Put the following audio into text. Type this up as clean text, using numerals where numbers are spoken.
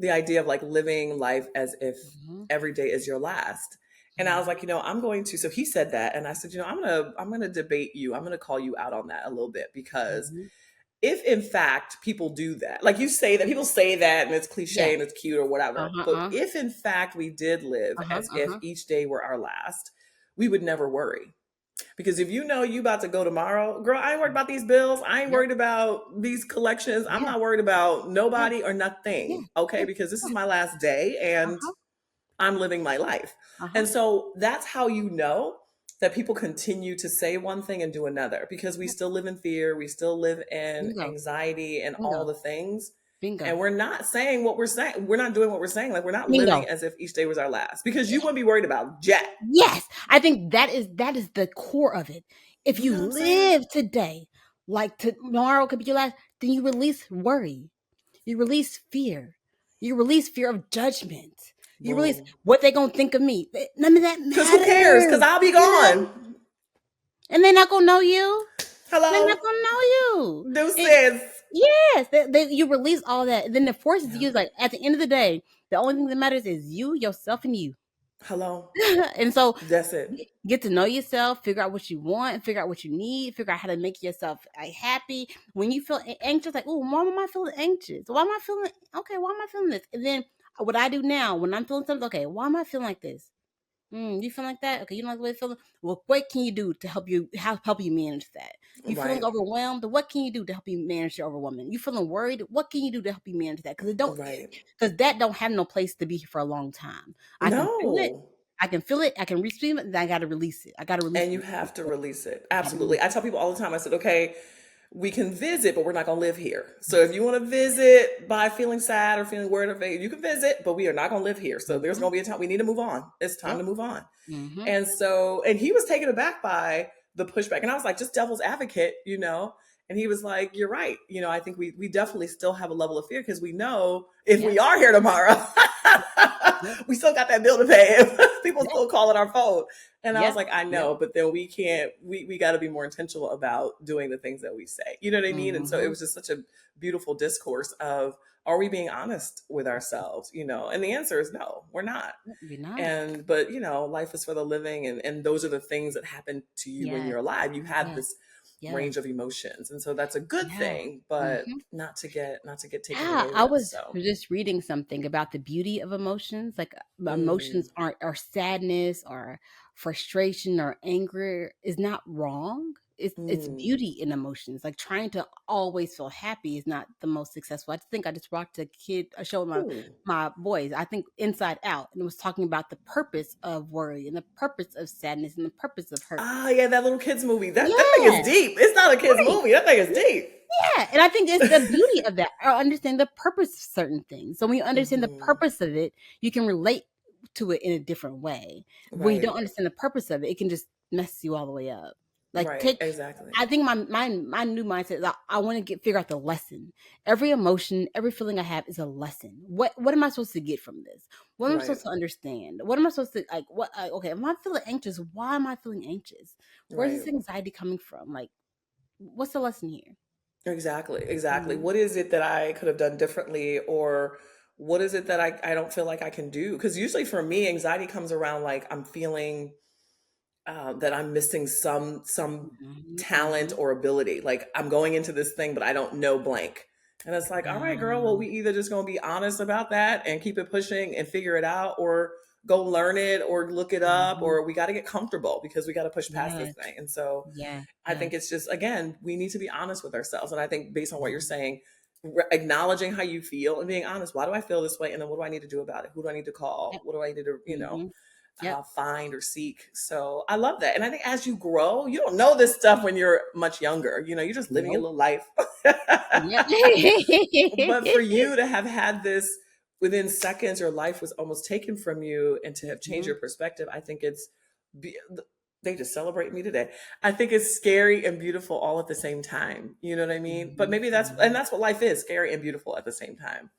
the idea of like living life as if Mhm. every day is your last. And I was Mhm. like, I'm going to, so he said that. And I said, I'm going to debate you. I'm going to call you out on that a little bit because Mhm. if in fact people do that, like you say that people say that and it's Yeah. cliche and it's cute or whatever, Uh-huh. but if in fact we did live Uh-huh. as if Uh-huh. each day were our last, we would never worry. Because if you know you about to go tomorrow, girl, I ain't worried about these bills. I ain't Yep. worried about these collections. I'm Yeah. not worried about Yeah. nobody or Yeah. nothing. Okay. Yeah. Because this is Yeah. my last day and Uh-huh. I'm living my life. Uh-huh. And so that's how you know that people continue to say one thing and do another because we Yep. still live in fear, we still live in Bingo. anxiety and all Bingo. the things. Bingo. And we're not saying what we're saying. We're not doing what we're saying. Like we're not living Bingo. as if each day was our last because you wouldn't be worried about Jack. Yes, I think that is the core of it. If You you know what I'm saying? live today, like tomorrow could be your last, then you release worry, you release fear, you release fear of judgment, you release Boom. what they gonna think of me. None of that Because who cares? Because matters. I'll be Yeah, gone. and they're not gonna know you. They're not Hello? gonna know you. And Deuces. yes, you release all that, and then it forces Yeah. you. Like at the end of the day, the only thing that matters is you, yourself, and you. Hello? And so That's it. get to know yourself, figure out what you want, figure out what you need, figure out how to make yourself happy. When you feel anxious, like, oh, why am I feeling anxious? Why am I feeling okay? Why am I feeling this? And then what I do now when I'm feeling something, okay, why am I feeling like this? You feel like that? Okay, you don't like the way you feeling? Well, what can you do to help you manage that? You feeling Right. overwhelmed? What can you do to help you manage your overwhelming? You feeling worried? What can you do to help you manage that? Right. Because that don't have no place to be for a long time. I can feel it. No. I can feel it. I can receive it. Then I got to release it. I got to release And you it. have to release it. I got to release Absolutely. I tell people all the time, I said, okay, we can visit, but we're not going to live here. So if you want to visit by feeling sad or feeling worried, or you can visit, but we are not going to live here. So it. there's going to be a time we need to move on. It's time Yep. to move on. Mm-hmm. And so, and he was taken aback by the pushback. And I was like, just devil's advocate. And he was like, you're right. I think we definitely still have a level of fear because we know if Yep. we are here tomorrow, Yep. we still got that bill to pay. People Yep. still calling our phone. And I was Yep. like, I Yep. know, but then we can't, we got to be more intentional about doing the things that we say. You know what I mean? And so it Mm-hmm. was just such a beautiful discourse of, are we being honest with ourselves? And the answer is no, we're not. You're not. But life is for the living, and those are the things that happen to you when Yes. you're alive. You have Yes. this Yes. range of emotions, and so that's a good Yes. thing, but Mm-hmm. not to get taken Yeah, away I with. was So just reading something about the beauty of emotions. Like mm, emotions aren't or sadness or frustration or anger is not wrong. It's mm, beauty in emotions. Like trying to always feel happy is not the most successful. I think I just watched a show with my ooh. my boys. I think Inside Out, and it was talking about the purpose of worry and the purpose of sadness and the purpose of hurt. Ah, yeah, that little kids movie. That thing is Yeah, deep. It's not a kids right. movie. That thing is deep. Yeah, and I think it's the beauty of that, or understand the purpose of certain things. So when you understand the Hmm. purpose of it, you can relate to it in a different way. When you don't Right, understand the purpose of it, it can just mess you all the way up. Like right, exactly. I think my new mindset is I want to figure out the lesson. Every emotion, every feeling I have is a lesson. What am I supposed to get from this? What am I Right, supposed to understand? What am I supposed to like? Okay, am I feeling anxious? Why am I feeling anxious? Where's right. this anxiety coming from? Like, what's the lesson here? Exactly, exactly. Mhm. What is it that I could have done differently, or what is it that I don't feel like I can do? Because usually for me, anxiety comes around like I'm feeling that I'm missing some Mhm, talent mhm. or ability. Like I'm going into this thing, but I don't know blank. And it's like, all right, girl, well, Um, we either just gonna be honest about that and keep it pushing and figure it out, or go learn it or look it up, mhm. or we got to get comfortable because we got to push past this Yes, thing. And so yes, I think yes. it's just, again, we need to be honest with ourselves. And I think based on what you're Mhm, saying, acknowledging how you feel and being honest, why do I feel this way? And then what do I need to do about it? Who do I need to call? yep, What do I need to, mhm, yep, find or seek? So I love that. And I think as you grow, you don't know this stuff when you're much younger. You're just living your nope, little life. yep. But for you to have had this within seconds, your life was almost taken from you, and to have changed Mhm, your perspective, I think be- they just celebrate me today. I think it's scary and beautiful all at the same time. You know what I mean? But mhm, maybe that's mhm. what life is, scary and beautiful at the same time.